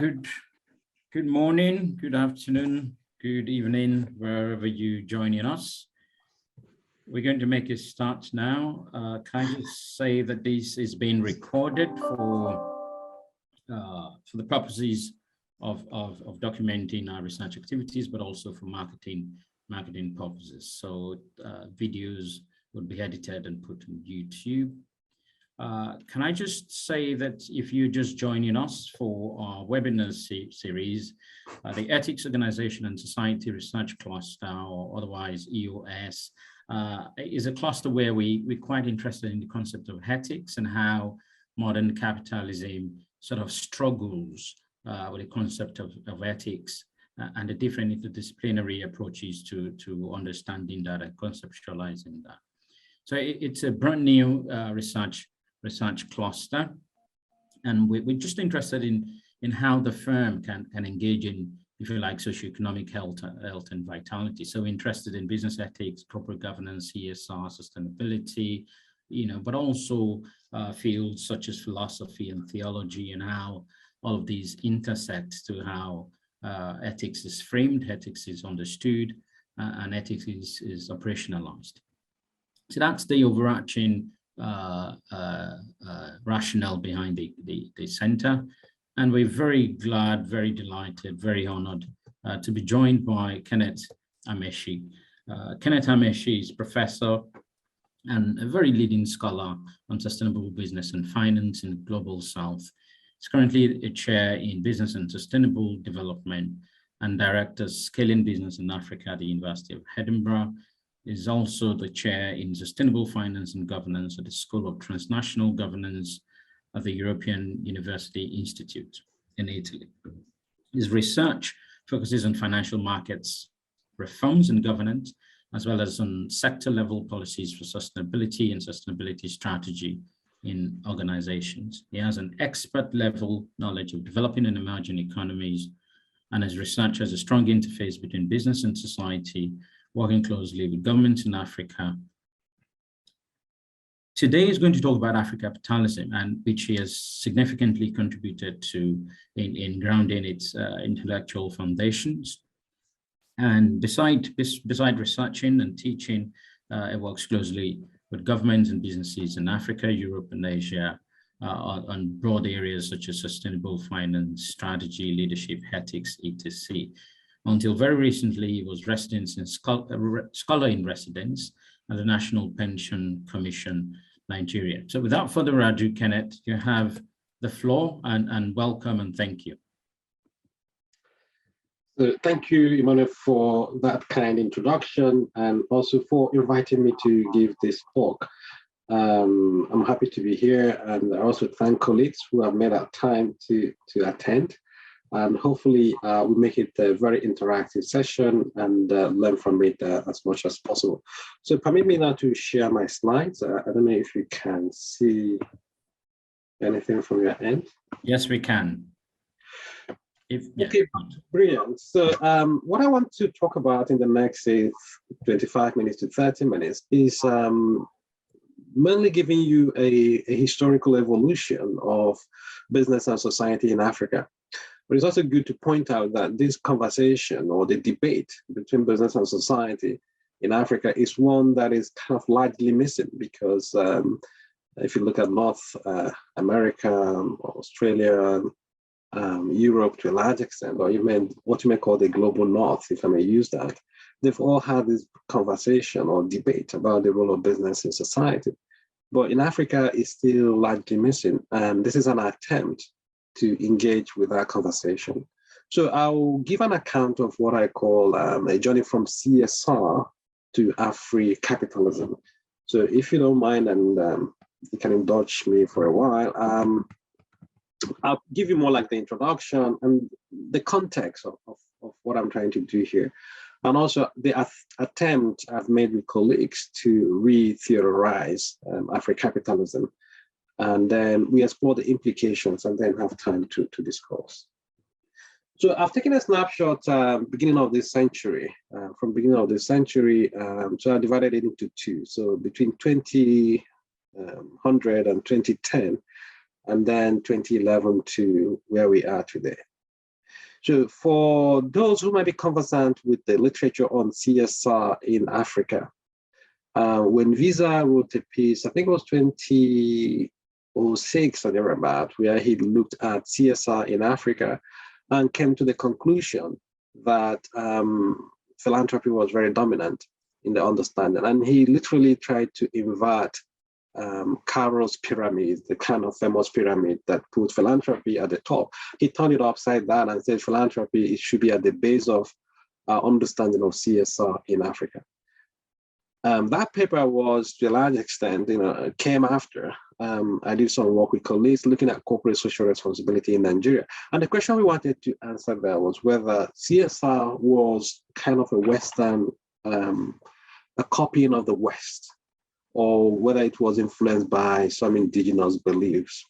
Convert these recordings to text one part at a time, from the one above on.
Good morning, good afternoon, good evening, wherever you're joining us. We're going to make a start now. Can I just say that this is being recorded for the purposes of documenting our research activities, but also for marketing purposes. So videos will be edited and put on YouTube. Can I just say that if you're just joining us for our webinar series, the Ethics, Organization and Society Research Cluster, or otherwise EOS, is a cluster where we're quite interested in the concept of ethics and how modern capitalism sort of struggles with the concept of ethics and the different interdisciplinary approaches to understanding that and conceptualizing that. So it's a brand new research cluster, and we're just interested in how the firm can engage in, if you like, socioeconomic health and vitality. So we're interested in business ethics, corporate governance, CSR, sustainability, but also fields such as philosophy and theology, and how all of these intersect to how ethics is framed, ethics is understood, and ethics is operationalized. So that's the overarching rationale behind the center, and we're very glad, very delighted, very honored to be joined by Kenneth Amaeshi. Kenneth Amaeshi is professor and a very leading scholar on sustainable business and finance in the Global South. He's currently a chair in business and sustainable development and director scaling business in Africa at the University of Edinburgh. Is also the chair in sustainable finance and governance at the School of Transnational Governance at the European University Institute in Italy. His research focuses on financial markets reforms and governance, as well as on sector-level policies for sustainability and sustainability strategy in organizations. He has an expert-level knowledge of developing and emerging economies, and his research has a strong interface between business and society, working closely with governments in Africa. Today is going to talk about Africapitalism, and which he has significantly contributed to in grounding its intellectual foundations. And beside researching and teaching, it works closely with governments and businesses in Africa, Europe, and Asia on broad areas such as sustainable finance, strategy, leadership, ethics, etc. Until very recently, he was scholar in residence at the National Pension Commission, Nigeria. So without further ado, Kenneth, you have the floor, and welcome and thank you. So thank you, Emmanuel, for that kind introduction, and also for inviting me to give this talk. I'm happy to be here, and I also thank colleagues who have made that time to attend. And hopefully we make it a very interactive session and learn from it as much as possible. So permit me now to share my slides. I don't know if you can see anything from your end. Yes, we can. Okay, brilliant. So what I want to talk about in the next, say, 25 minutes to 30 minutes is mainly giving you a historical evolution of business and society in Africa. But it's also good to point out that this conversation or the debate between business and society in Africa is one that is kind of largely missing, because if you look at North America, Australia, Europe to a large extent, or even what you may call the global North, if I may use that, they've all had this conversation or debate about the role of business in society. But in Africa, it's still largely missing. And this is an attempt to engage with that conversation. So I'll give an account of what I call a journey from CSR to Africapitalism. So if you don't mind, and you can indulge me for a while, I'll give you more like the introduction and the context of what I'm trying to do here. And also the attempt I've made with colleagues to re-theorize Africapitalism. And then we explore the implications and then have time to discuss. So I've taken a snapshot beginning of this century, from beginning of this century. So I divided it into two. So between 2000 and 2010, and then 2011 to where we are today. So for those who might be conversant with the literature on CSR in Africa, when Visa wrote a piece, I think it was 2006 or thereabout, where he looked at CSR in Africa and came to the conclusion that philanthropy was very dominant in the understanding. And he literally tried to invert Carroll's pyramid, the kind of famous pyramid that put philanthropy at the top. He turned it upside down and said philanthropy, it should be at the base of our understanding of CSR in Africa. That paper was, to a large extent, came after I did some work with colleagues looking at corporate social responsibility in Nigeria. And the question we wanted to answer there was whether CSR was kind of a Western, a copying of the West, or whether it was influenced by some indigenous beliefs.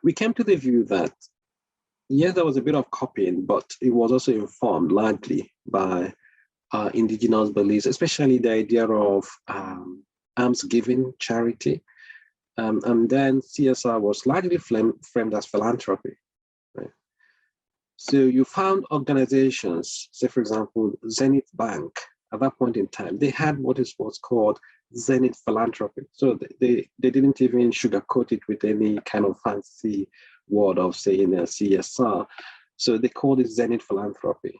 We came to the view that, yes, there was a bit of copying, but it was also informed largely by indigenous beliefs, especially the idea of almsgiving, charity. And then CSR was largely framed as philanthropy. Right? So you found organizations, say for example, Zenith Bank, at that point in time, they had what is what's called Zenith philanthropy. So they didn't even sugarcoat it with any kind of fancy word of saying CSR. So they called it Zenith philanthropy,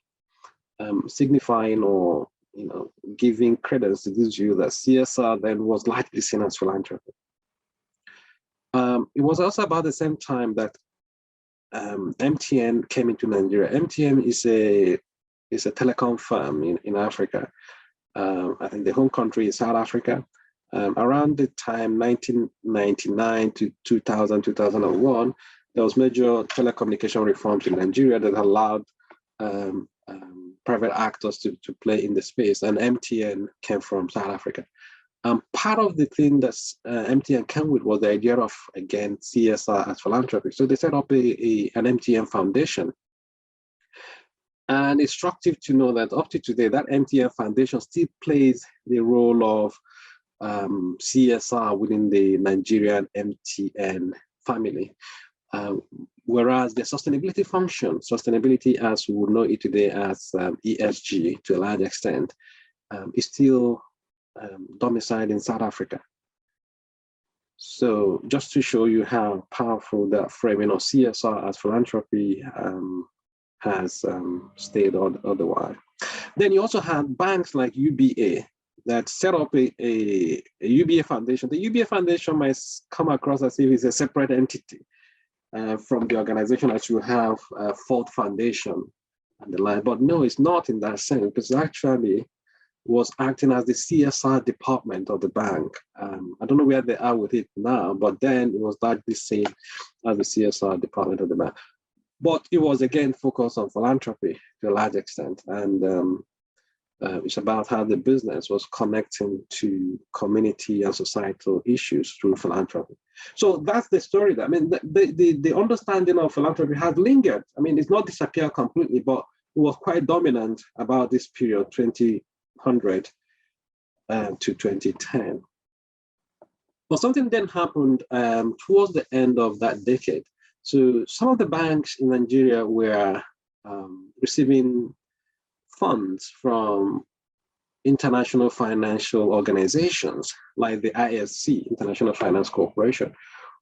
signifying or giving credence to this view that CSR then was likely seen as philanthropy. It was also about the same time that MTN came into Nigeria. MTN is a telecom firm in Africa. I think the home country is South Africa. Around the time 1999 to 2000, 2001, there was major telecommunication reforms in Nigeria that allowed private actors to play in the space, and MTN came from South Africa. Part of the thing that MTN came with was the idea of, again, CSR as philanthropy. So they set up an MTN foundation. And it's instructive to know that up to today, that MTN foundation still plays the role of CSR within the Nigerian MTN family. Whereas the sustainability function, sustainability as we would know it today as ESG to a large extent, is still domiciled in South Africa. So just to show you how powerful that framing of CSR as philanthropy has stayed otherwise. Then you also have banks like UBA that set up a UBA foundation. The UBA foundation might come across as if it's a separate entity from the organization as you have Ford Foundation and the like, but no, it's not in that sense, because actually was acting as the CSR department of the bank. I don't know where they are with it now, but then it was largely seen as the CSR department of the bank. But it was again focused on philanthropy to a large extent, and it's about how the business was connecting to community and societal issues through philanthropy. So that's the story. I mean, the understanding of philanthropy has lingered. I mean, it's not disappeared completely, but it was quite dominant about this period, 2000 to 2010. But something then happened towards the end of that decade. So some of the banks in Nigeria were receiving funds from international financial organizations like the IFC, International Finance Corporation,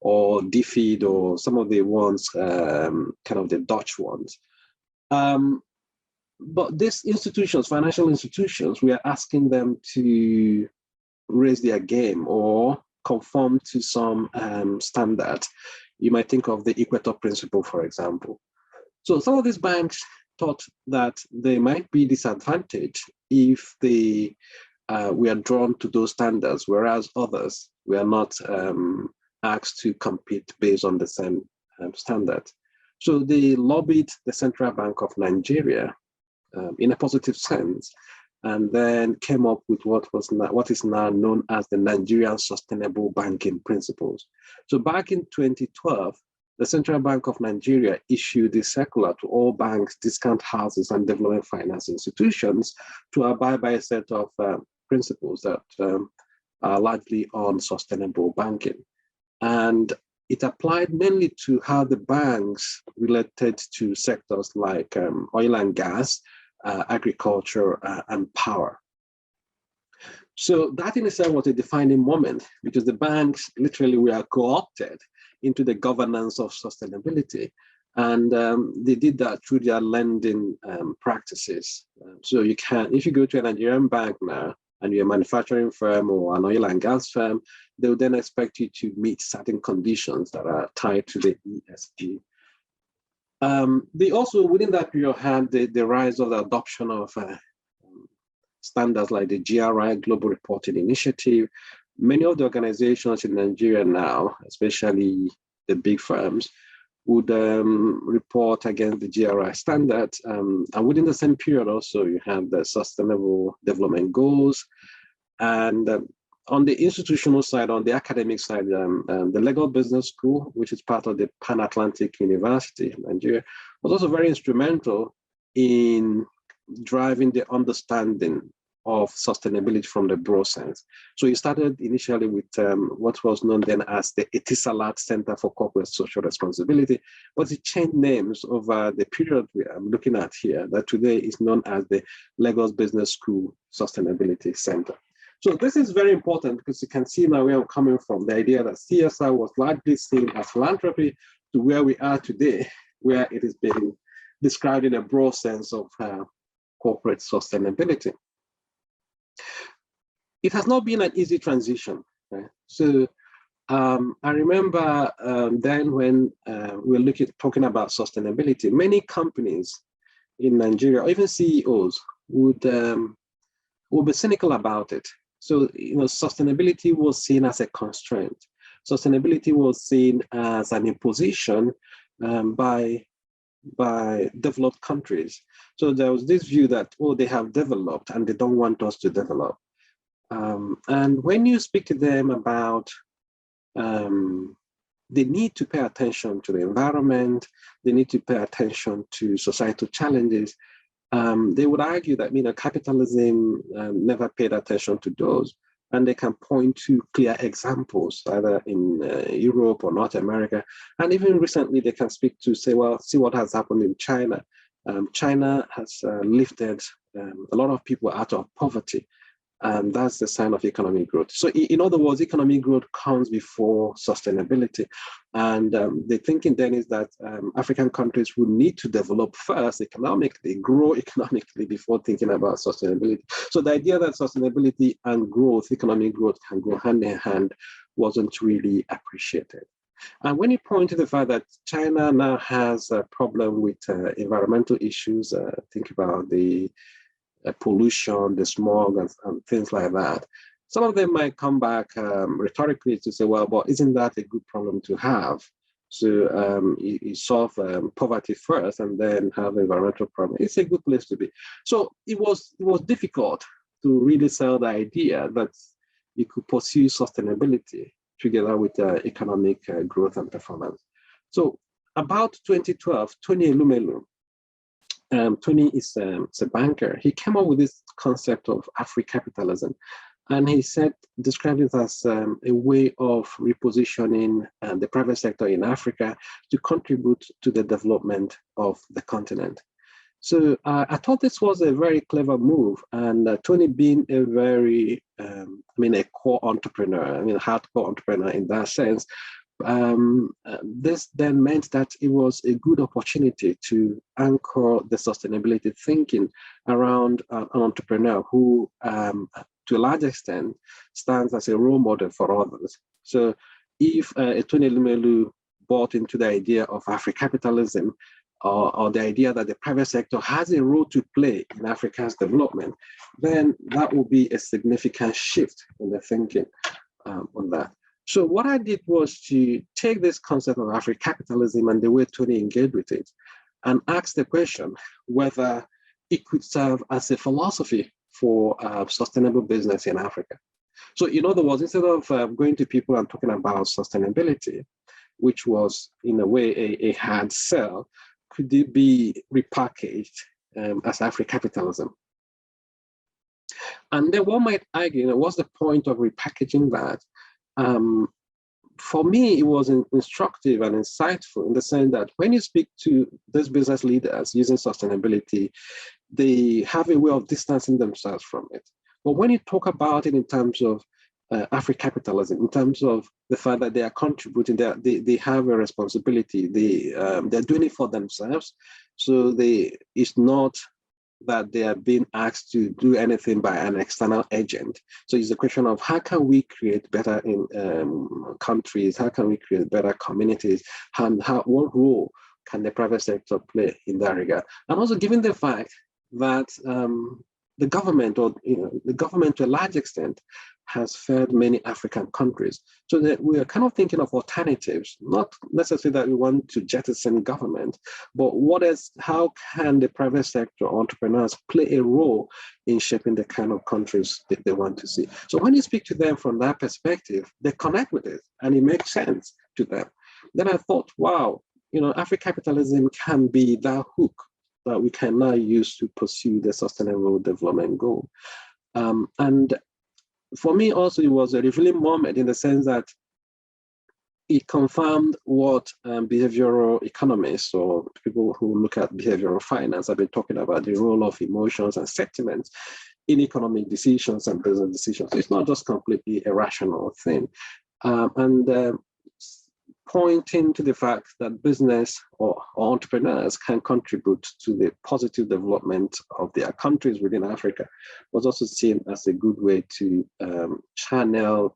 or DFID, or some of the ones, kind of the Dutch ones. But these institutions, financial institutions, we are asking them to raise their game or conform to some standards. You might think of the Equator Principle, for example. So some of these banks thought that they might be disadvantaged if they were drawn to those standards, whereas others were not asked to compete based on the same standard. So they lobbied the Central Bank of Nigeria in a positive sense, and then came up with what is now known as the Nigerian Sustainable Banking Principles. So back in 2012, the Central Bank of Nigeria issued a circular to all banks, discount houses, and development finance institutions to abide by a set of principles that are largely on sustainable banking. And it applied mainly to how the banks related to sectors like oil and gas, agriculture, and power. So that in itself was a defining moment, because the banks literally were co-opted into the governance of sustainability. And they did that through their lending practices. So you can, if you go to a Nigerian bank now, and you're a manufacturing firm or an oil and gas firm, they will then expect you to meet certain conditions that are tied to the ESG. They also, within that period, had the rise of the adoption of standards like the GRI, Global Reporting Initiative. Many of the organizations in Nigeria now, especially the big firms, would report against the GRI standards. And within the same period also, you have the Sustainable Development Goals. And on the institutional side, on the academic side, the Lagos Business School, which is part of the Pan-Atlantic University in Nigeria, was also very instrumental in driving the understanding of sustainability from the broad sense. So it started initially with what was known then as the Etisalat Center for Corporate Social Responsibility, but it changed names over the period I'm looking at here, that today is known as the Lagos Business School Sustainability Center. So this is very important, because you can see now where I'm coming from, the idea that CSR was largely seen as philanthropy, to where we are today, where it is being described in a broad sense of corporate sustainability. It has not been an easy transition. Right? So I remember then when we were talking about sustainability, many companies in Nigeria, or even CEOs, would be cynical about it. So, sustainability was seen as a constraint. Sustainability was seen as an imposition by developed countries. So there was this view that, oh, they have developed and they don't want us to develop. And when you speak to them about the need to pay attention to the environment, they need to pay attention to societal challenges, they would argue that capitalism never paid attention to those. And they can point to clear examples, either in Europe or North America. And even recently, they can speak to say, well, see what has happened in China. China has lifted a lot of people out of poverty. And that's the sign of economic growth. So in other words, economic growth comes before sustainability. And the thinking then is that African countries will need to develop first economically, grow economically before thinking about sustainability. So the idea that sustainability and growth, economic growth, can go hand in hand wasn't really appreciated. And when you point to the fact that China now has a problem with environmental issues, think about the pollution, the smog, and things like that. Some of them might come back rhetorically to say, well, but isn't that a good problem to have? So you solve poverty first and then have environmental problem. It's a good place to be. So it was difficult to really sell the idea that you could pursue sustainability together with economic growth and performance. So about 2012, Tony Elumelu, Tony is a banker. He came up with this concept of Africapitalism, and he described it as a way of repositioning the private sector in Africa to contribute to the development of the continent. So I thought this was a very clever move, and Tony being a very, a core entrepreneur, hardcore entrepreneur in that sense, this then meant that it was a good opportunity to anchor the sustainability thinking around an entrepreneur who, to a large extent, stands as a role model for others. So if Tony Elumelu bought into the idea of Africapitalism, or the idea that the private sector has a role to play in Africa's development, then that will be a significant shift in the thinking on that. So what I did was to take this concept of Africapitalism and the way Tony engaged with it and ask the question whether it could serve as a philosophy for sustainable business in Africa. So in other words, instead of going to people and talking about sustainability, which was in a way a hard sell, could it be repackaged as Africapitalism? And then one might argue, what's the point of repackaging that? for me, it was instructive and insightful in the sense that when you speak to these business leaders using sustainability, they have a way of distancing themselves from it. But when you talk about it in terms of Africapitalism, in terms of the fact that they are contributing, they have a responsibility, they're doing it for themselves. So it's not that they are being asked to do anything by an external agent. So it's a question of how can we create better in countries, how can we create better communities, and what role can the private sector play in that regard? And also given the fact that the government, or the government to a large extent, has fed many African countries. So that we are kind of thinking of alternatives, not necessarily that we want to jettison government, but how can the private sector entrepreneurs play a role in shaping the kind of countries that they want to see? So when you speak to them from that perspective, they connect with it and it makes sense to them. Then I thought, wow, Africapitalism can be that hook that we can now use to pursue the sustainable development goal. And for me also, it was a revealing moment in the sense that it confirmed what behavioral economists or people who look at behavioral finance have been talking about, the role of emotions and sentiments in economic decisions and business decisions. So it's not just completely a rational thing. Pointing to the fact that business or entrepreneurs can contribute to the positive development of their countries within Africa was also seen as a good way to channel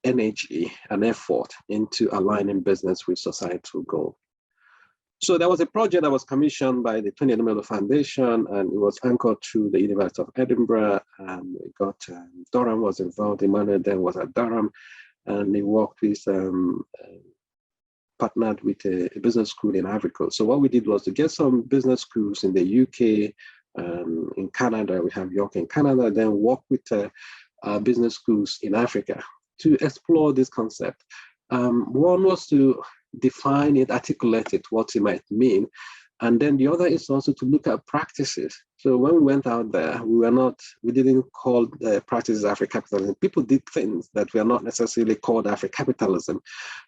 energy and effort into aligning business with societal goals. So there was a project that was commissioned by the Tony Elumelu Foundation, and it was anchored through the University of Edinburgh. We got Durham was involved. Emmanuel then was at Durham. And they worked with, partnered with a business school in Ivory Coast. So what we did was to get some business schools in the UK, in Canada, we have York in Canada, then work with business schools in Africa to explore this concept. One was to define it, articulate it, what it might mean. And then the other is also to look at practices. So when we went out there, we didn't call the practices Africapitalism. People did things that were not necessarily called Africapitalism,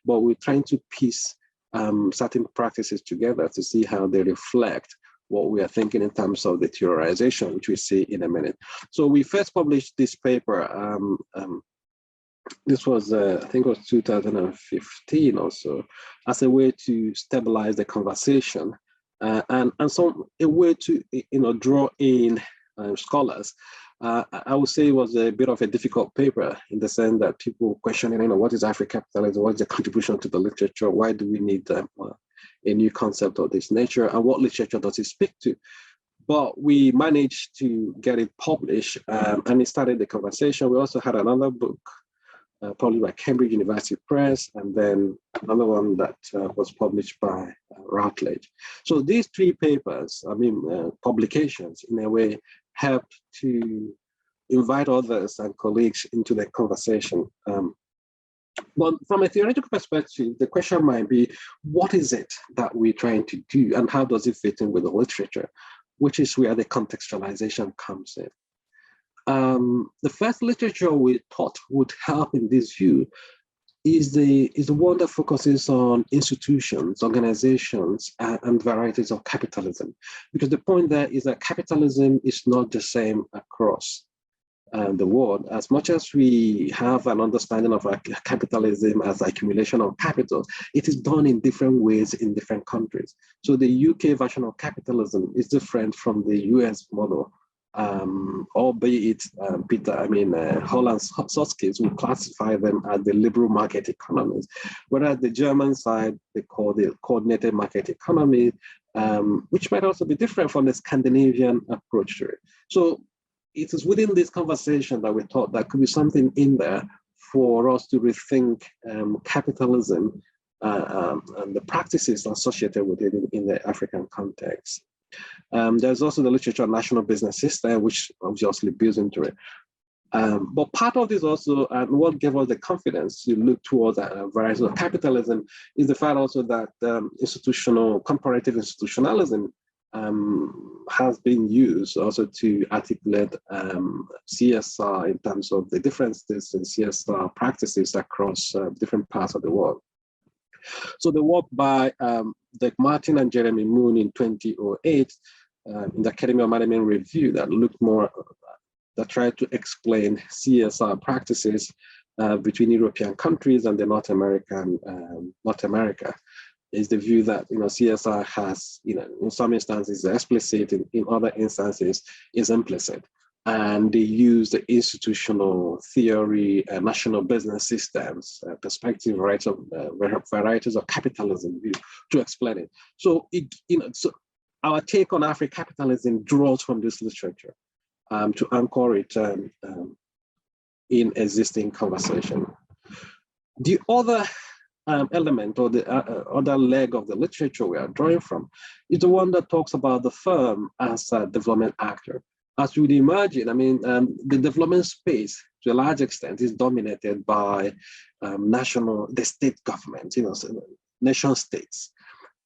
but we're trying to piece certain practices together to see how they reflect what we are thinking in terms of the theorization, which we see in a minute. So we first published this paper. This was, I think it was 2015 or so, as a way to stabilize the conversation. And so a way to draw in scholars. I would say it was a bit of a difficult paper in the sense that people questioning, what is Africapitalism? What is the contribution to the literature? Why do we need a new concept of this nature? And what literature does it speak to? But we managed to get it published, and it started the conversation. We also had another book, probably by Cambridge University Press, and then another one that was published by Routledge. So these three papers, publications, in a way, helped to invite others and colleagues into the conversation. But from a theoretical perspective, the question might be, what is it that we're trying to do, and how does it fit in with the literature, which is where the contextualization comes in. The first literature we thought would help in this view is the one that focuses on institutions, organizations, and varieties of capitalism. Because the point there is that capitalism is not the same across the world. As much as we have an understanding of capitalism as accumulation of capital, it is done in different ways in different countries. So the UK version of capitalism is different from the US model. Albeit Holland Soskis will classify them as the liberal market economies, whereas the German side, they call the coordinated market economy, which might also be different from the Scandinavian approach to it. So it is within this conversation that we thought there could be something in there for us to rethink capitalism and the practices associated with it in the African context. There's also the literature on national business system, which obviously builds into it. But part of this also, and what gave us the confidence to look towards varieties of capitalism, is the fact also that comparative institutionalism has been used also to articulate CSR in terms of the differences in CSR practices across different parts of the world. So the work by Dick Martin and Jeremy Moon in 2008 in the Academy of Management Review that looked more, that tried to explain CSR practices between European countries and the North America, is the view that CSR has, in some instances explicit, in other instances is implicit. And they use the institutional theory, national business systems, perspective, varieties of capitalism to explain it. So, so our take on Africapitalism draws from this literature to anchor it in existing conversation. The other element or the other leg of the literature we are drawing from is the one that talks about the firm as a development actor. As you would imagine, the development space to a large extent is dominated by the state government, nation states,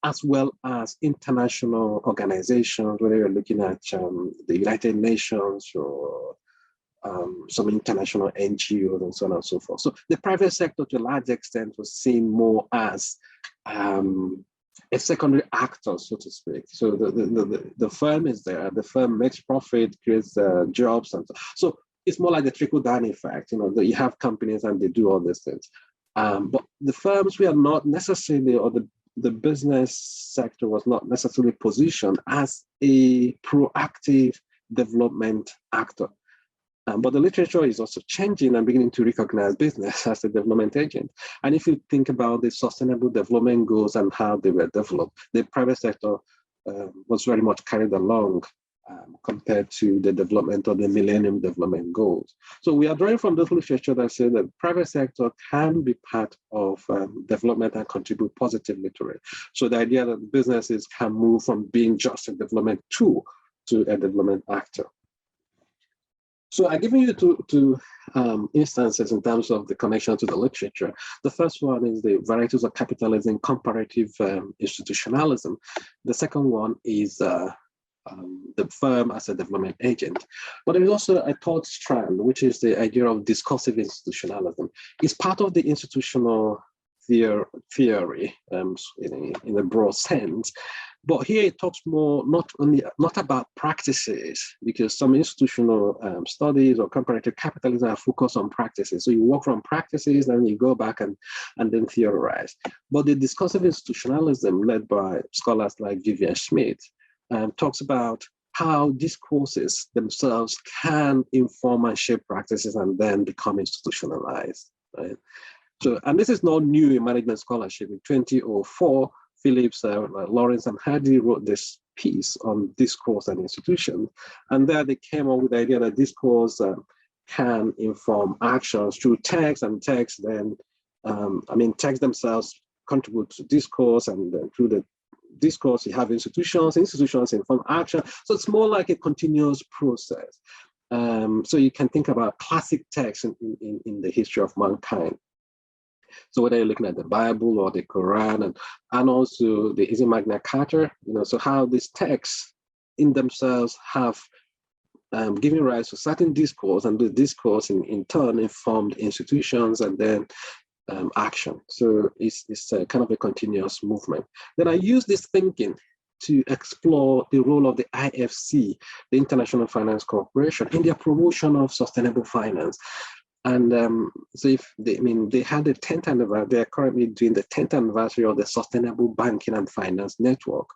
as well as international organizations, whether you're looking at the United Nations or some international NGOs and so on and so forth. So the private sector to a large extent was seen more as a secondary actor, so to speak. So the firm is there, the firm makes profit, creates jobs, and so it's more like the trickle-down effect. You have companies and they do all these things. But the firms were not necessarily, or the business sector was not necessarily positioned as a proactive development actor. But the literature is also changing and beginning to recognize business as a development agent. And if you think about the sustainable development goals and how they were developed, the private sector was very much carried along compared to the development of the Millennium Development Goals. So we are drawing from this literature that says that private sector can be part of development and contribute positively to it. So the idea that businesses can move from being just a development tool to a development actor. So I've given you two instances in terms of the connection to the literature. The first one is the Varieties of Capitalism, Comparative Institutionalism. The second one is the firm as a development agent. But there is also a third strand, which is the idea of discursive institutionalism. It's part of the institutional theory in a broad sense. But here it talks more not about practices, because some institutional studies or comparative capitalism are focused on practices. So you work from practices, then you go back and then theorize. But the discursive institutionalism led by scholars like Vivian Schmidt talks about how discourses themselves can inform and shape practices and then become institutionalized, right? So, and this is not new in management scholarship. In 2004, Phillips, Lawrence, and Hardy wrote this piece on discourse and institutions. And there they came up with the idea that discourse can inform actions through text, and text then, text themselves contribute to discourse, and then through the discourse you have institutions inform action. So it's more like a continuous process. So you can think about classic texts in the history of mankind. So whether you're looking at the Bible or the Quran and also the Magna Carta, so how these texts in themselves have given rise to certain discourse, and the discourse in turn informed institutions and then action. So it's kind of a continuous movement. Then I use this thinking to explore the role of the IFC, the International Finance Corporation, in their promotion of sustainable finance. And so if they had the 10th anniversary, they're currently doing the 10th anniversary of the Sustainable Banking and Finance Network,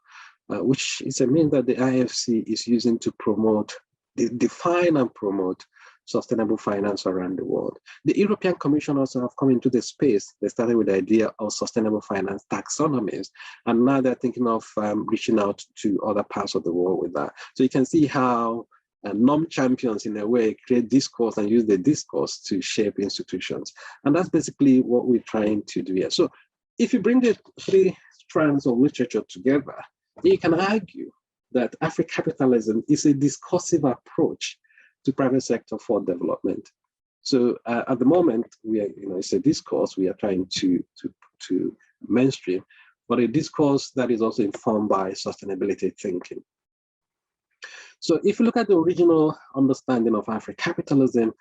which is a means that the IFC is using to define and promote sustainable finance around the world. The European Commission also have come into the space. They started with the idea of sustainable finance taxonomies, and now they're thinking of reaching out to other parts of the world with that. So you can see how non-champions, in a way, create discourse and use the discourse to shape institutions. And that's basically what we're trying to do here. So if you bring the three strands of literature together, you can argue that Africapitalism is a discursive approach to private sector for development. So at the moment, it's a discourse we are trying to mainstream. but a discourse that is also informed by sustainability thinking. So if you look at the original understanding of Africapitalism,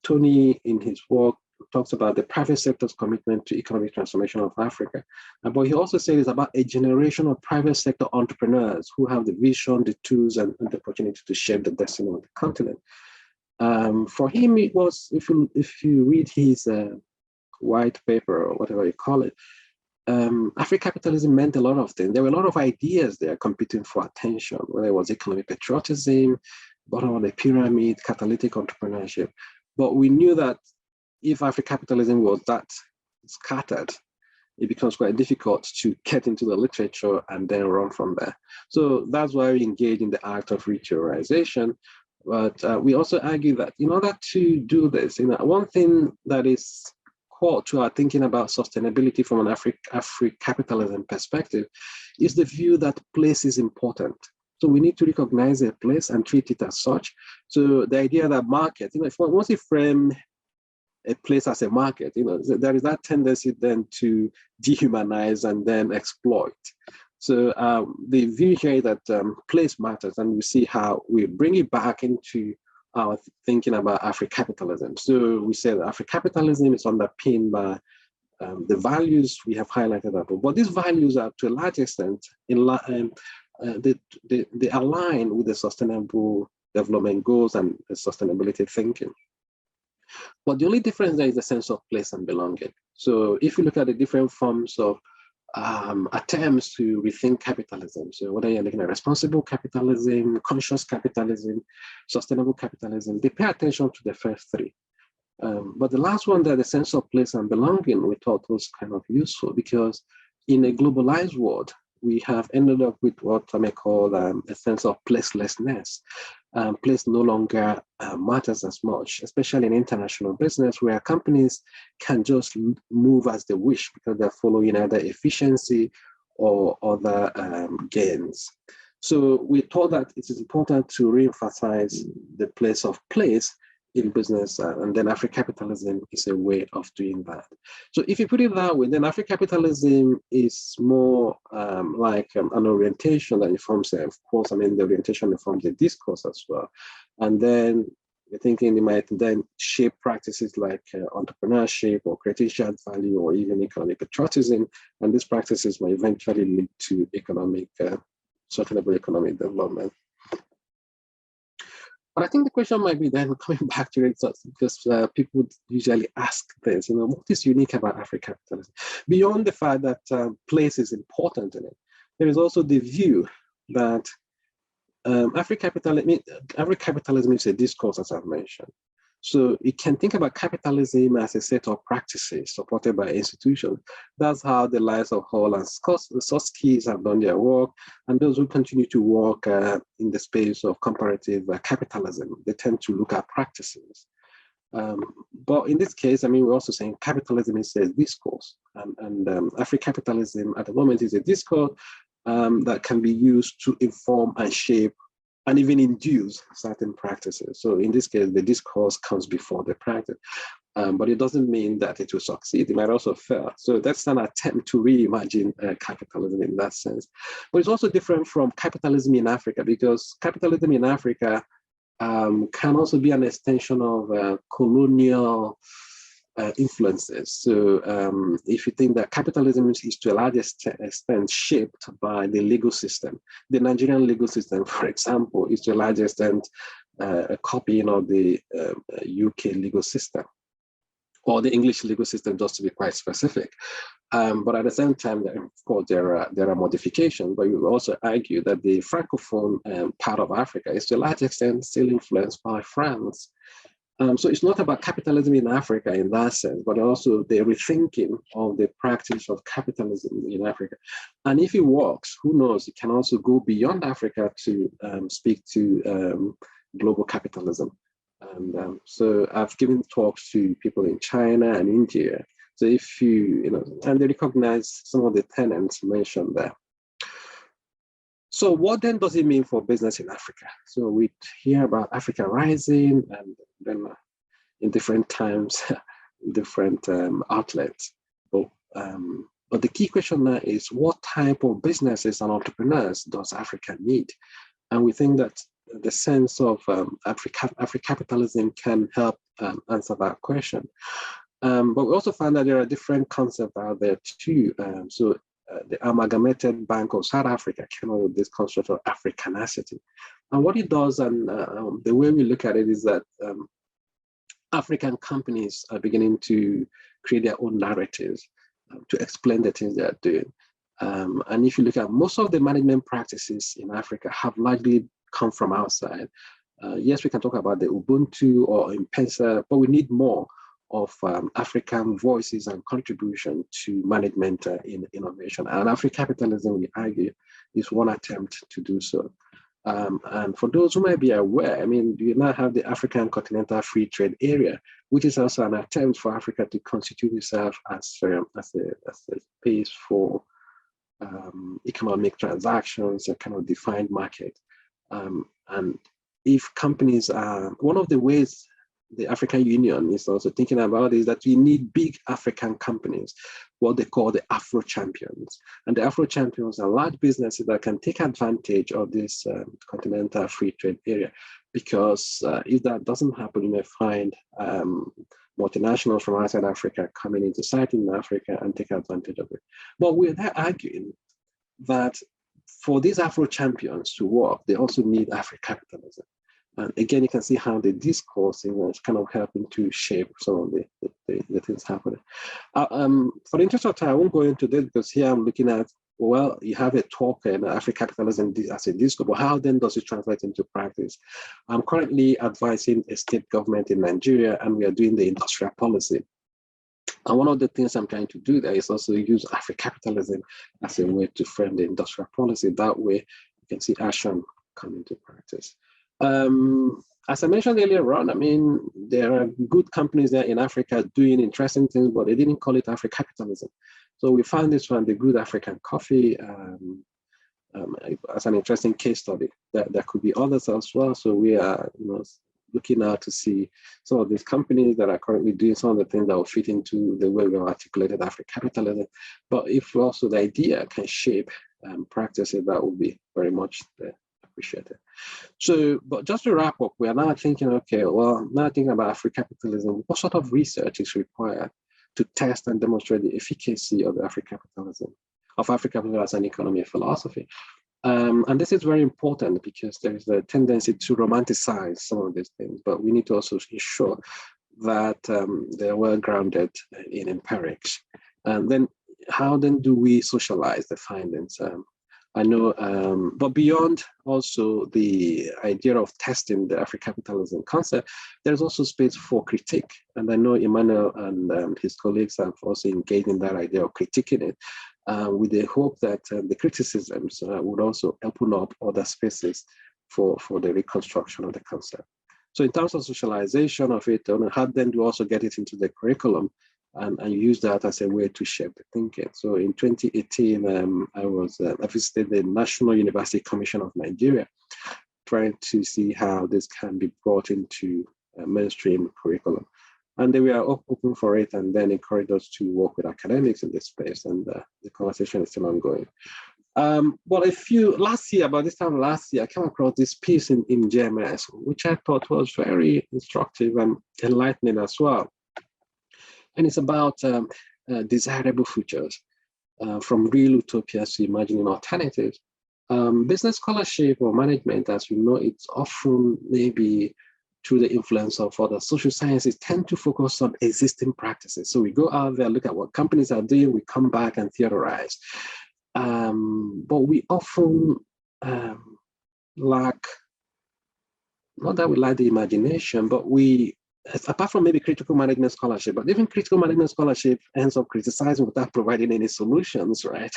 Tony, in his work, talks about the private sector's commitment to economic transformation of Africa. But he also says it's about a generation of private sector entrepreneurs who have the vision, the tools, and the opportunity to shape the destiny of the continent. For him, it was, if you read his white paper or whatever you call it, Africapitalism meant a lot of things. There were a lot of ideas there competing for attention, whether it was economic patriotism, bottom of the pyramid, catalytic entrepreneurship. But we knew that if Africapitalism was that scattered, it becomes quite difficult to get into the literature and then run from there. So that's why we engage in the act of retheorization. But we also argue that in order to do this, one thing that is core to our thinking about sustainability from an Africapitalism perspective is the view that place is important. So we need to recognize a place and treat it as such. So the idea that market, if once you frame a place as a market, there is that tendency then to dehumanize and then exploit. So the view here that place matters, and we see how we bring it back into our thinking about Africapitalism. So we say that Africapitalism is underpinned by the values we have highlighted above, but these values are to a large extent they align with the sustainable development goals and sustainability thinking. But the only difference there is the sense of place and belonging. So if you look at the different forms of attempts to rethink capitalism, so whether you're looking at responsible capitalism, conscious capitalism, sustainable capitalism, they pay attention to the first three. But the last one there, the sense of place and belonging, we thought was kind of useful because in a globalized world, we have ended up with what I may call a sense of placelessness. Place no longer matters as much, especially in international business where companies can just move as they wish because they're following either efficiency or other gains. So we thought that it is important to reemphasize the place of place in business, and then Africapitalism is a way of doing that. So if you put it that way, then Africapitalism is more like an orientation that informs, of course, the orientation informs the discourse as well. And then we're thinking it might then shape practices like entrepreneurship or creating shared value or even economic patriotism. And these practices might eventually lead to sustainable economic development. But I think the question might be then coming back to it because people would usually ask this, what is unique about Africapitalism? Beyond the fact that place is important in it, there is also the view that Africapitalism is a discourse, as I've mentioned. So you can think about capitalism as a set of practices supported by institutions. That's how the likes of Hall and Susskies have done their work, and those who continue to work in the space of comparative capitalism, they tend to look at practices. But in this case, we're also saying capitalism is a discourse, and Africapitalism at the moment is a discourse that can be used to inform and shape and even induce certain practices. So in this case, the discourse comes before the practice, but it doesn't mean that it will succeed. It might also fail. So that's an attempt to reimagine capitalism in that sense. But it's also different from capitalism in Africa because capitalism in Africa can also be an extension of colonial influences. So if you think that capitalism is to a large extent shaped by the legal system, the Nigerian legal system, for example, is to a large extent a copying of the UK legal system, or the English legal system, just to be quite specific. But at the same time, of course, there are modifications, but you will also argue that the Francophone part of Africa is to a large extent still influenced by France. So it's not about capitalism in Africa in that sense, but also the rethinking of the practice of capitalism in Africa. And if it works, who knows, it can also go beyond Africa to speak to global capitalism. And so I've given talks to people in China and India. So if and they recognize some of the tenets mentioned there. So what then does it mean for business in Africa? So we hear about Africa rising, and then in different times, different outlets. But But the key question now is, what type of businesses and entrepreneurs does Africa need? And we think that the sense of Africapitalism can help answer that question. But we also find that there are different concepts out there too. The Amalgamated Bank of South Africa came up with this concept of Africanacity. And what it does, and the way we look at it, is that African companies are beginning to create their own narratives to explain the things they are doing. And if you look at most of the management practices in Africa have largely come from outside. Yes, we can talk about the Ubuntu or M-Pesa, but we need more of African voices and contribution to management in innovation. And Africapitalism, we argue, is one attempt to do so. And for those who might be aware, I mean, you now have the African Continental Free Trade Area, which is also an attempt for Africa to constitute itself as a space for economic transactions, a kind of defined market. And if companies are, one of the ways the African Union is also thinking about is that we need big African companies, what they call the Afro champions. And the Afro champions are large businesses that can take advantage of this continental free trade area. Because if that doesn't happen, you may find multinationals from outside Africa coming into sight in Africa and take advantage of it. But we're there arguing that for these Afro champions to work, they also need Africapitalism. And again, you can see how the discourse is kind of helping to shape some of the things happening. For the interest of time, I won't go into this because here I'm looking at, well, you have a talk in Africapitalism as a discourse, but how then does it translate into practice? I'm currently advising a state government in Nigeria, and we are doing the industrial policy. And one of the things I'm trying to do there is also use Africapitalism as a way to frame the industrial policy. That way, you can see action come into practice. As I mentioned earlier on, I mean, there are good companies there in Africa doing interesting things, but they didn't call it Africapitalism. So we found this one, the Good African Coffee, as an interesting case study. There could be others as well. So we are, looking out to see some of these companies that are currently doing some of the things that will fit into the way we have articulated Africapitalism. But if also the idea can shape practices, that will be very much appreciated. So, but just to wrap up, we are now thinking, okay, well, now thinking about Africapitalism, what sort of research is required to test and demonstrate the efficacy of the Africapitalism as an economy philosophy? And this is very important because there is a tendency to romanticize some of these things, but we need to also ensure that they're well grounded in empirics. And then how then do we socialize the findings? I know, but beyond also the idea of testing the Africapitalism concept, there's also space for critique. And I know Emmanuel and his colleagues have also engaged in that idea of critiquing it, with the hope that the criticisms would also open up other spaces for the reconstruction of the concept. So in terms of socialization of it, how then do you also get it into the curriculum and use that as a way to shape the thinking? So in 2018, I visited the National University Commission of Nigeria, trying to see how this can be brought into mainstream curriculum. And they were open for it and then encouraged us to work with academics in this space. And the conversation is still ongoing. But about this time last year, I came across this piece in GMS, which I thought was very instructive and enlightening as well. And it's about desirable futures, from real utopias to imagining alternatives. Business scholarship or management, as we know, it's often maybe through the influence of other social sciences, tend to focus on existing practices. So we go out there, look at what companies are doing, we come back and theorize. But we often lack, not that we lack the imagination, but apart from maybe critical management scholarship, but even critical management scholarship ends up criticizing without providing any solutions, right?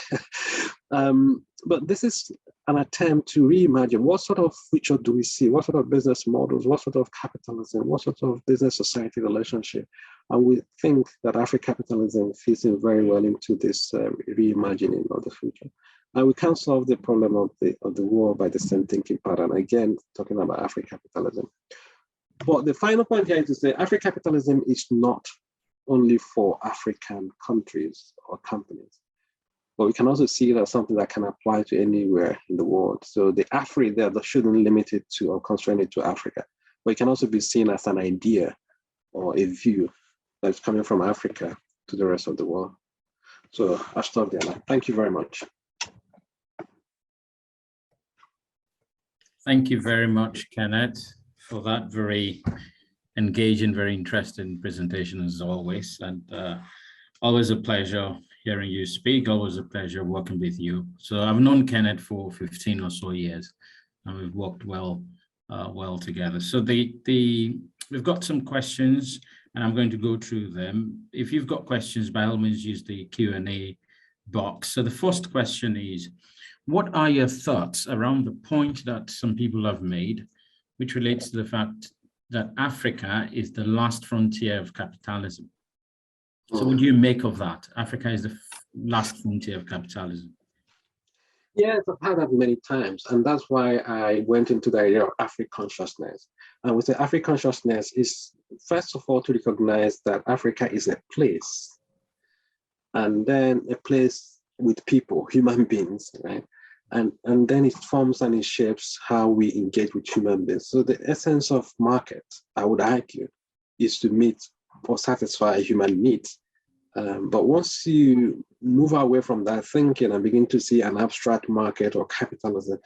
But this is an attempt to reimagine what sort of future do we see, what sort of business models, what sort of capitalism, what sort of business society relationship. And we think that Africapitalism fits in very well into this reimagining of the future. And we can't solve the problem of the war by the same thinking pattern. Again, talking about Africapitalism. But the final point here is to say Africapitalism is not only for African countries or companies. but we can also see it as something that can apply to anywhere in the world. So the Afri there that shouldn't limit it to or constrain it to Africa, but it can also be seen as an idea or a view that's coming from Africa to the rest of the world. So I'll stop there now. Thank you very much. Thank you very much, Kenneth, for that very engaging, very interesting presentation as always. And always a pleasure hearing you speak, always a pleasure working with you. So I've known Kenneth for 15 or so years, and we've worked well together. So we've got some questions, and I'm going to go through them. If you've got questions, by all means, use the Q&A box. So the first question is, what are your thoughts around the point that some people have made, which relates to the fact that Africa is the last frontier of capitalism? So what do you make of that? Africa is the last frontier of capitalism. Yes, I've heard that many times, and that's why I went into the idea of Afri-consciousness. And with the Afri-consciousness is, first of all, to recognize that Africa is a place, and then a place with people, human beings, right? And then it forms and it shapes how we engage with human beings. So the essence of market, I would argue, is to meet or satisfy human needs. But once you move away from that thinking and begin to see an abstract market or capitalism,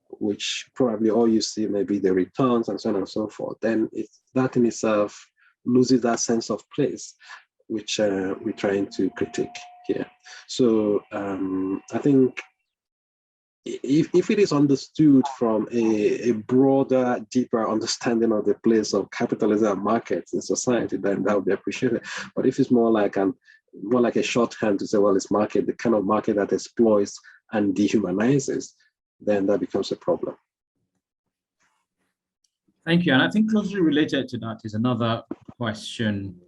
which probably all you see may be the returns and so on and so forth, then that in itself loses that sense of place, which we're trying to critique here. So I think if it is understood from a broader, deeper understanding of the place of capitalism and markets in society, then that would be appreciated. But if it's more like a shorthand to say, well, it's market, the kind of market that exploits and dehumanizes, then that becomes a problem. Thank you. And I think closely related to that is another question,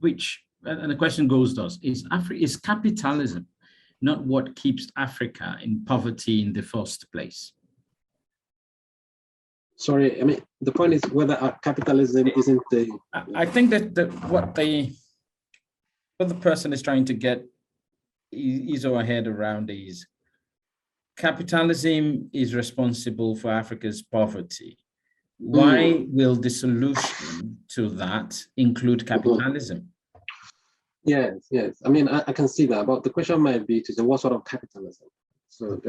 and the question goes thus: is capitalism not what keeps Africa in poverty in the first place? Sorry, I mean, the point is whether capitalism isn't the... I think that what the person is trying to get his or her head around is capitalism is responsible for Africa's poverty. Why will the solution to that include capitalism? Yes. I mean, I can see that, but the question might be to say, what sort of capitalism? So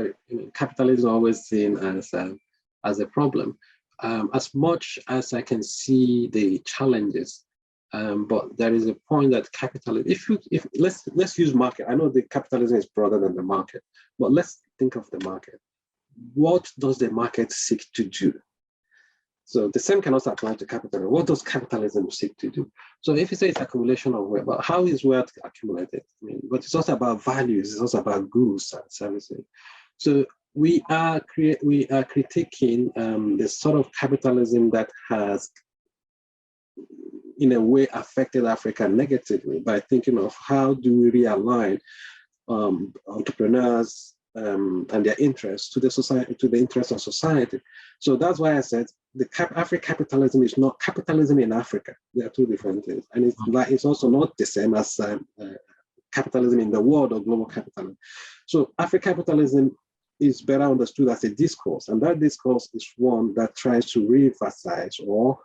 capitalism is always seen as a problem. As much as I can see the challenges, but there is a point that capitalism, if let's use market. I know the capitalism is broader than the market, but let's think of the market. What does the market seek to do? So the same can also apply to capitalism. What does capitalism seek to do? So if you say it's accumulation of wealth, but how is wealth accumulated? I mean, but it's also about values. It's also about goods and services. So we are critiquing the sort of capitalism that has, in a way, affected Africa negatively by thinking of how do we realign entrepreneurs and their interests to the society, to the interests of society. So that's why I said the Africapitalism is not capitalism in Africa. They are two different things, and it's also not the same as capitalism in the world or global capitalism. So Africapitalism is better understood as a discourse, and that discourse is one that tries to re-emphasize or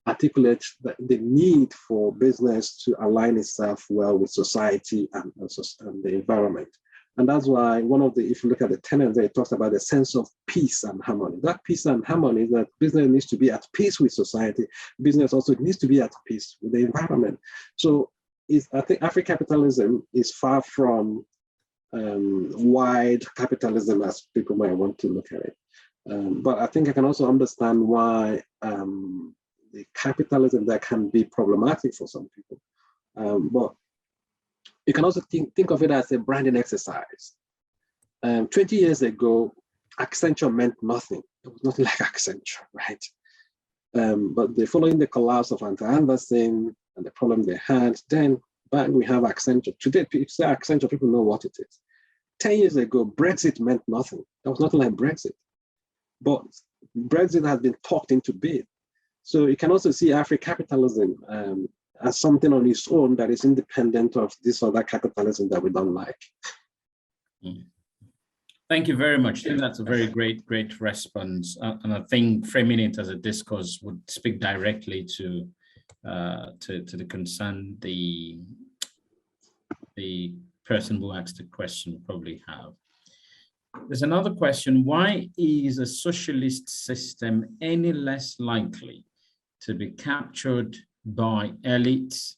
articulate the need for business to align itself well with society and the environment. And that's why if you look at the tenets there, it talks about the sense of peace and harmony. That peace and harmony is that business needs to be at peace with society. Business also needs to be at peace with the environment. So I think Africapitalism is far from wide capitalism as people might want to look at it. But I think I can also understand why the capitalism that can be problematic for some people. But you can also think of it as a branding exercise. 20 years ago, Accenture meant nothing. It was nothing like Accenture, right? But following the collapse of Anderson and the problem they had, then back we have Accenture. Today, if you say Accenture, people know what it is. 10 years ago, Brexit meant nothing. There was nothing like Brexit. But Brexit has been talked into being. So you can also see Africapitalism as something on its own that is independent of this or that capitalism that we don't like. Thank you very much. I think that's a very great response. And I think framing it as a discourse would speak directly to the concern the person who asked the question probably have. There's another question. Why is a socialist system any less likely to be captured by elites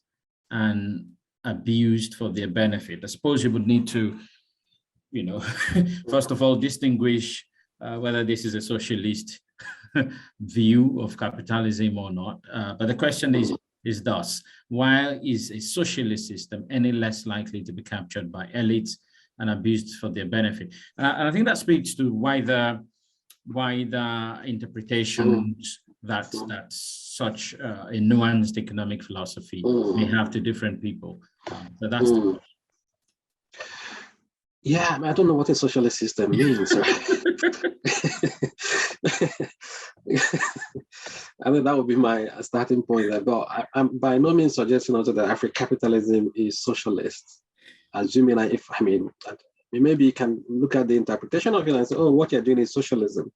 and abused for their benefit? I suppose you would need to, first of all, distinguish whether this is a socialist view of capitalism or not. But the question is thus, why is a socialist system any less likely to be captured by elites and abused for their benefit? And I think that speaks to wider interpretations that such a nuanced economic philosophy may have to different people. So that's the question. Yeah, I don't know what a socialist system means. I mean, that would be my starting point there. But I'm by no means suggesting also that Africapitalism is socialist. Assuming maybe you can look at the interpretation of it and say, oh, what you're doing is socialism.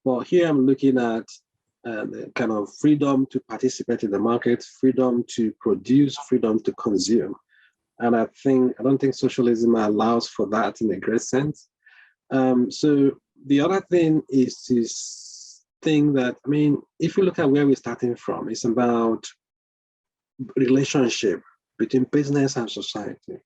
But here I'm looking at the kind of freedom to participate in the market, freedom to produce, freedom to consume. And I don't think socialism allows for that in a great sense. So the other thing is this thing that, if you look at where we're starting from, it's about relationship between business and society.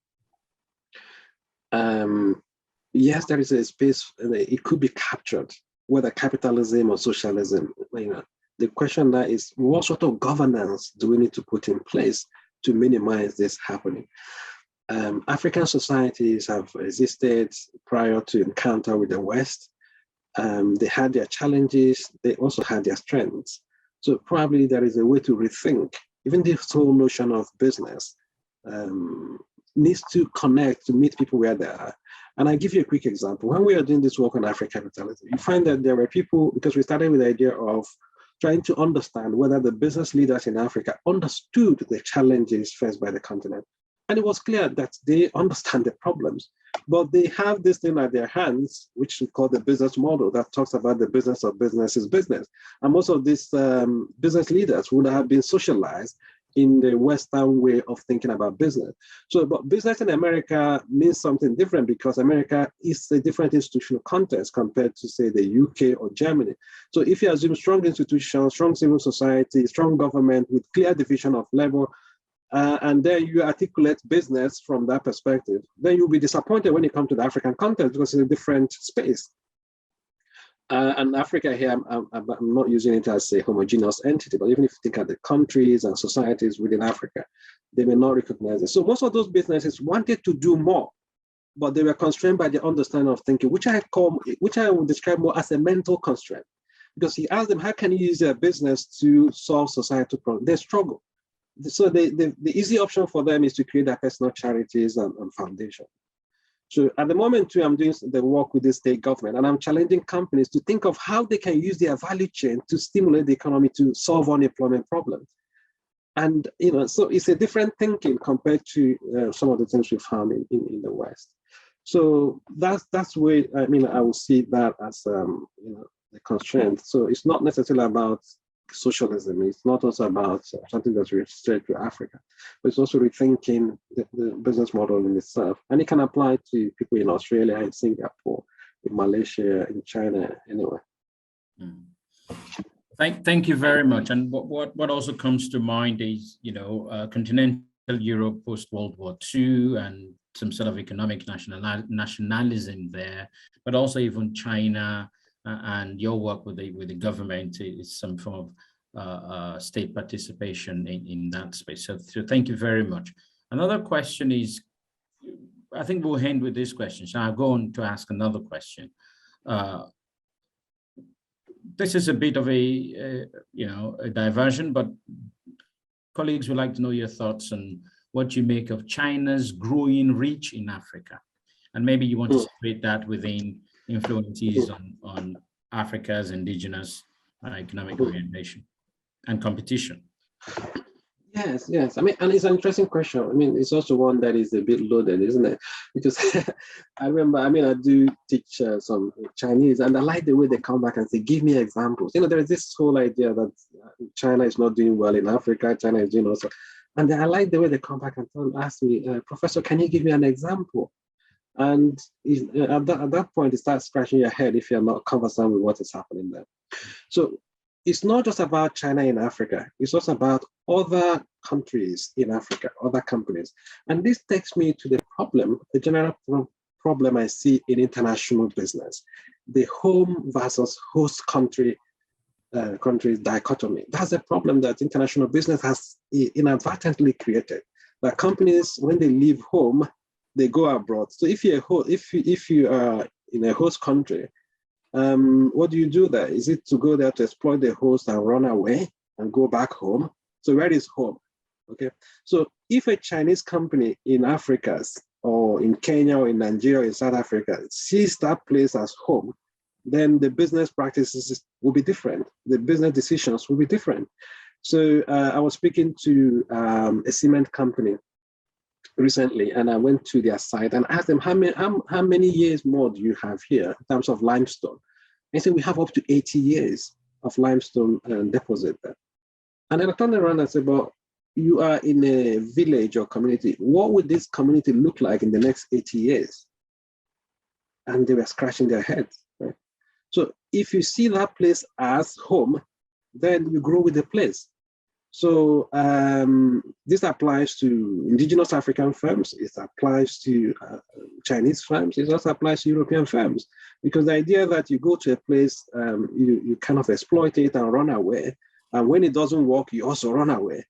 Yes, there is a space, it could be captured, whether capitalism or socialism. The question now is, what sort of governance do we need to put in place to minimize this happening? African societies have existed prior to encounter with the West. They had their challenges, they also had their strengths. So probably there is a way to rethink, even this whole notion of business needs to connect to meet people where they are. And I give you a quick example. When we are doing this work on Africapitalism, you find that there were people, because we started with the idea of trying to understand whether the business leaders in Africa understood the challenges faced by the continent. And it was clear that they understand the problems, but they have this thing at their hands, which we call the business model, that talks about the business of business is business. And most of these business leaders would have been socialized in the Western way of thinking about business. So, but business in America means something different because America is a different institutional context compared to, say, the UK or Germany. So if you assume strong institutions, strong civil society, strong government with clear division of labor, and then you articulate business from that perspective, then you'll be disappointed when you come to the African context because it's a different space. And Africa here, I'm not using it as a homogeneous entity, but even if you think at the countries and societies within Africa, they may not recognize it. So most of those businesses wanted to do more, but they were constrained by the understanding of thinking, which I would describe more as a mental constraint. Because he asked them, how can you use their business to solve societal problems? They struggle. So the easy option for them is to create their personal charities and foundations. So at the moment too, I'm doing the work with the state government, and I'm challenging companies to think of how they can use their value chain to stimulate the economy to solve unemployment problems. And so it's a different thinking compared to some of the things we found in the West. So that's where I will see that as the constraint. So it's not necessarily about socialism. It's not also about something that's restricted to Africa, but it's also rethinking the business model in itself. And it can apply to people in Australia, in Singapore, in Malaysia, in China, anyway. Thank you very much. And what also comes to mind is, continental Europe post-World War II and some sort of economic nationalism there, but also even China, and your work with the government is some form of state participation in that space. So thank you very much. Another question is, I think we'll end with this question. So I'll go on to ask another question. This is a bit of a diversion, but colleagues would like to know your thoughts on what you make of China's growing reach in Africa. And maybe you want to separate that within influences on Africa's indigenous economic orientation and competition. Yes, yes. I mean, and it's an interesting question. I mean, it's also one that is a bit loaded, isn't it? Because I remember, I mean, I do teach some Chinese, and I like the way they come back and say, give me examples. You know, there is this whole idea that China is not doing well in Africa, China is doing also. And I like the way they come back and ask me, Professor, can you give me an example? And at that point, you start scratching your head if you're not conversant with what is happening there. So it's not just about China in Africa, it's also about other countries in Africa, other companies. And this takes me to the problem, the general problem I see in international business, the home versus host country countries dichotomy. That's a problem that international business has inadvertently created. That companies, when they leave home, they go abroad. So if you are in a host country, what do you do there? Is it to go there to exploit the host and run away and go back home? So where is home? Okay. So if a Chinese company in Africa or in Kenya or in Nigeria or in South Africa sees that place as home, then the business practices will be different. The business decisions will be different. So I was speaking to a cement company recently, and I went to their site and asked them, how many years more do you have here in terms of limestone? They said, we have up to 80 years of limestone deposit there. And then I turned around and said, well, you are in a village or community. What would this community look like in the next 80 years? And they were scratching their heads. Right? So if you see that place as home, then you grow with the place. So this applies to indigenous African firms, it applies to Chinese firms, it also applies to European firms. Because the idea that you go to a place, you kind of exploit it and run away, and when it doesn't work, you also run away.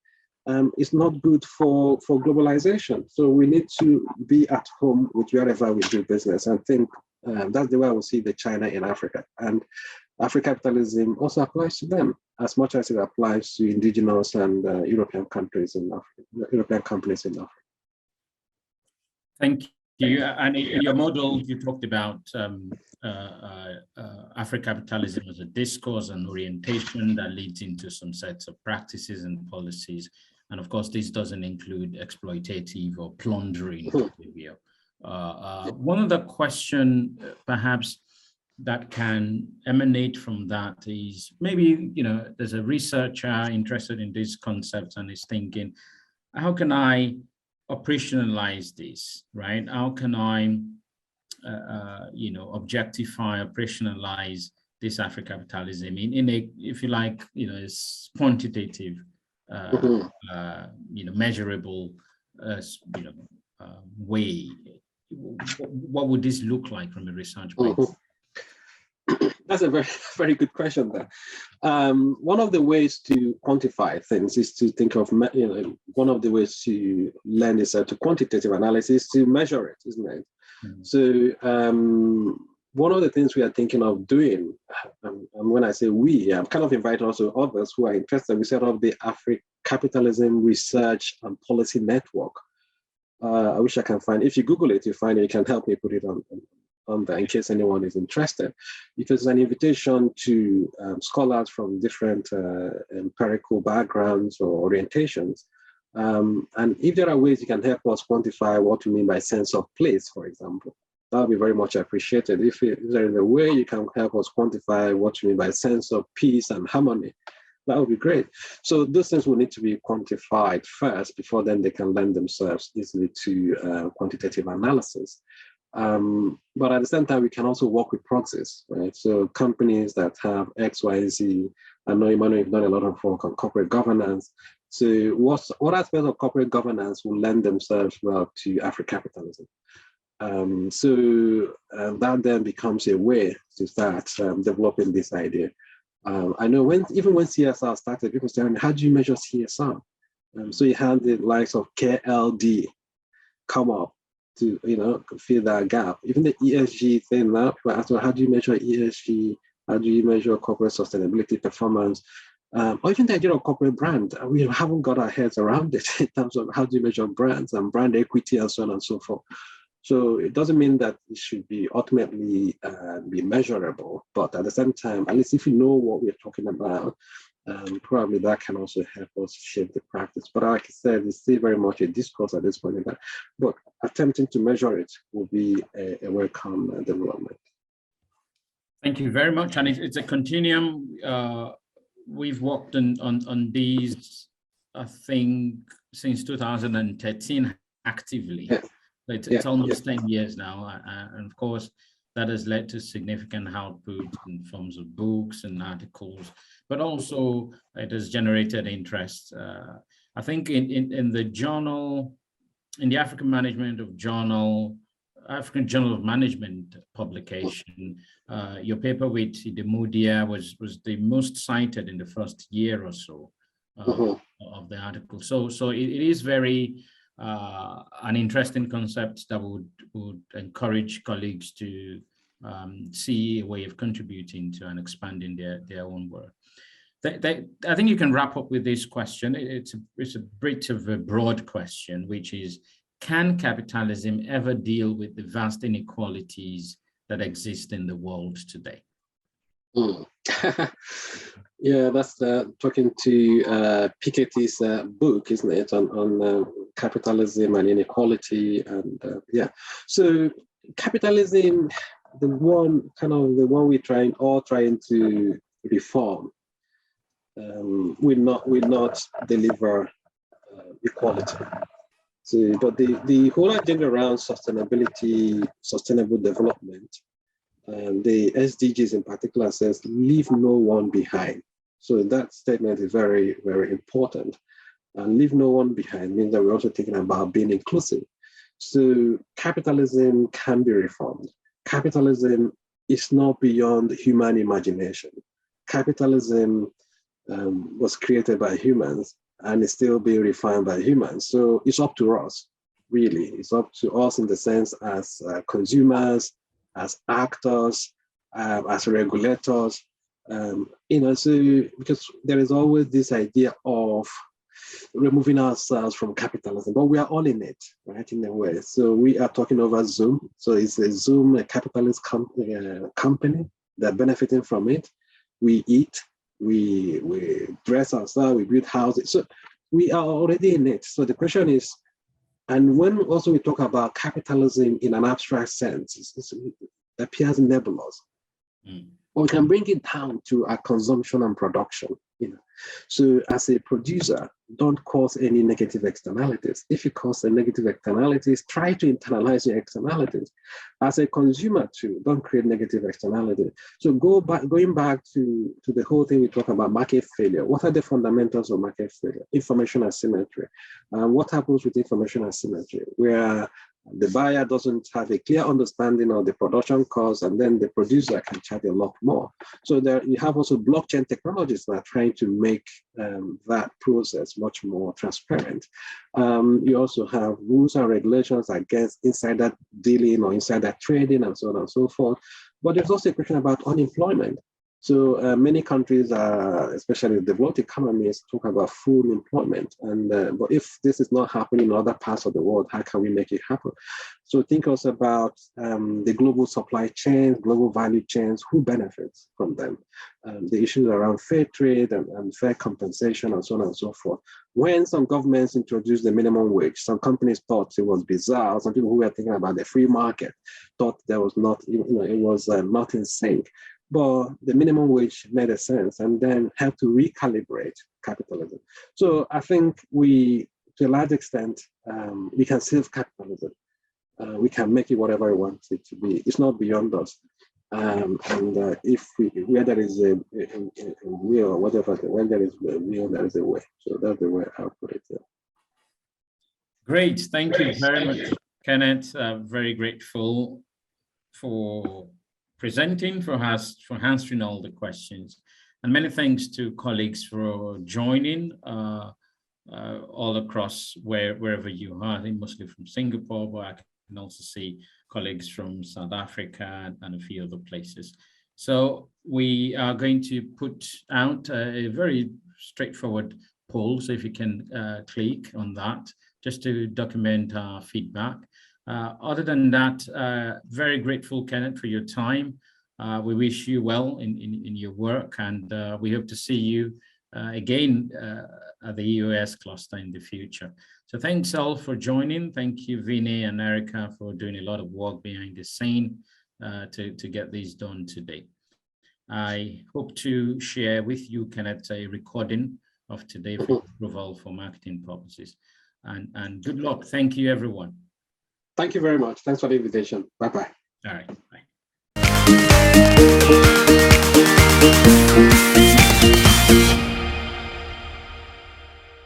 It's not good for globalization. So we need to be at home with wherever we do business. I think that's the way I would see the China in Africa. And Africapitalism also applies to them as much as it applies to indigenous and European countries in Africa, European companies in Africa. Thank you. And in your model, you talked about Africapitalism as a discourse and orientation that leads into some sets of practices and policies. And of course, this doesn't include exploitative or plundering behavior. One of the questions, perhaps, that can emanate from that is maybe, there's a researcher interested in these concepts and is thinking, how can I operationalize this, right? How can I, objectify, operationalize this Africapitalism in a, if you like, it's quantitative, measurable, way? What would this look like from a research point? That's a very, very good question there. One of the ways to quantify things is to think of, one of the ways to learn is to quantitative analysis, to measure it, isn't it? Mm-hmm. So one of the things we are thinking of doing, and when I say we, I'm kind of inviting also others who are interested, we set up the Africapitalism Research and Policy Network. I wish I can find, if you Google it, you find it, you can help me put it on there in case anyone is interested, because it's an invitation to scholars from different empirical backgrounds or orientations. And if there are ways you can help us quantify what we mean by sense of place, for example, that would be very much appreciated. If there is a way you can help us quantify what you mean by sense of peace and harmony, that would be great. So those things will need to be quantified first before then they can lend themselves easily to quantitative analysis. But at the same time, we can also work with proxies, right? So companies that have X, Y, Z. I know, Emmanuel, you've done a lot of work on corporate governance. So what aspects of corporate governance will lend themselves well to Africapitalism? That then becomes a way to start developing this idea. I know even when CSR started, people said, how do you measure CSR? So you had the likes of KLD come up to fill that gap. Even the ESG thing now, people ask, well, how do you measure ESG? How do you measure corporate sustainability performance? Or even the idea of corporate brand. We haven't got our heads around it in terms of how do you measure brands and brand equity and so on and so forth. So it doesn't mean that it should be ultimately be measurable, but at the same time, at least if you know what we're talking about, Probably that can also help us shape the practice. But like I said, it's still very much a discourse at this point in time. But attempting to measure it will be a welcome development. Thank you very much. And it's a continuum. We've worked on these, I think, since 2013 actively. Yeah. It's almost 10 years now. And of course, that has led to significant output in forms of books and articles, but also it has generated interest. I think in the journal, in the African Management of Journal, African Journal of Management publication, your paper with Idemudia was the most cited in the first year or so of the article. So it is very an interesting concept that would encourage colleagues to see a way of contributing to and expanding their own work. I think you can wrap up with this question. It's a bit of a broad question, which is, can capitalism ever deal with the vast inequalities that exist in the world today? Yeah, that's talking to Piketty's book, isn't it, on capitalism and inequality, and yeah. So capitalism, the one we're all trying to reform, will not deliver equality. So, but the whole agenda around sustainability, sustainable development, the SDGs in particular says, leave no one behind. So that statement is very, very important. And leave no one behind means that we're also thinking about being inclusive. So capitalism can be reformed. Capitalism is not beyond human imagination. Capitalism was created by humans and is still being refined by humans. So it's up to us, really. It's up to us in the sense as consumers, as actors, as regulators, so because there is always this idea of removing ourselves from capitalism, but we are all in it, right, in a way. So we are talking over Zoom. So is a Zoom a capitalist company that are benefiting from it? We eat, we dress ourselves, we build houses. So we are already in it. So the question is, and when also we talk about capitalism in an abstract sense, it appears nebulous. But we can bring it down to our consumption and production. So as a producer, don't cause any negative externalities. If you cause a negative externalities, try to internalize your externalities. As a consumer too, don't create negative externalities. So going back to the whole thing we talk about market failure. What are the fundamentals of market failure? Information asymmetry. What happens with information asymmetry? Where the buyer doesn't have a clear understanding of the production cost, and then the producer can charge a lot more. So there you have also blockchain technologies that are trying to make that process much more transparent. You also have rules and regulations against insider dealing or insider trading and so on and so forth. But there's also a question about unemployment. So many countries, especially developed economies, talk about full employment. And but if this is not happening in other parts of the world, how can we make it happen? So think also about the global supply chains, global value chains, who benefits from them? The issues around fair trade and fair compensation and so on and so forth. When some governments introduced the minimum wage, some companies thought it was bizarre. Some people who were thinking about the free market thought there was not, it was not in sync. But the minimum wage made a sense and then had to recalibrate capitalism. So I think we, to a large extent, we can save capitalism. We can make it whatever we want it to be. It's not beyond us. If where there is a will or whatever, when there is a will, there is a way. So that's the way I'll put it there. Great, thank you very much, Kenneth. Very grateful for presenting, for answering all the questions. And many thanks to colleagues for joining all across wherever you are. I think mostly from Singapore, but I can also see colleagues from South Africa and a few other places. So we are going to put out a very straightforward poll. So if you can click on that, just to document our feedback. Other than that, very grateful, Kenneth, for your time. We wish you well in your work, and we hope to see you again at the US cluster in the future. So thanks all for joining. Thank you, Vinny and Erica, for doing a lot of work behind the scene to get this done today. I hope to share with you, Kenneth, a recording of today for approval for marketing purposes. And good luck. Thank you, everyone. Thank you very much. Thanks for the invitation. Bye-bye. All right.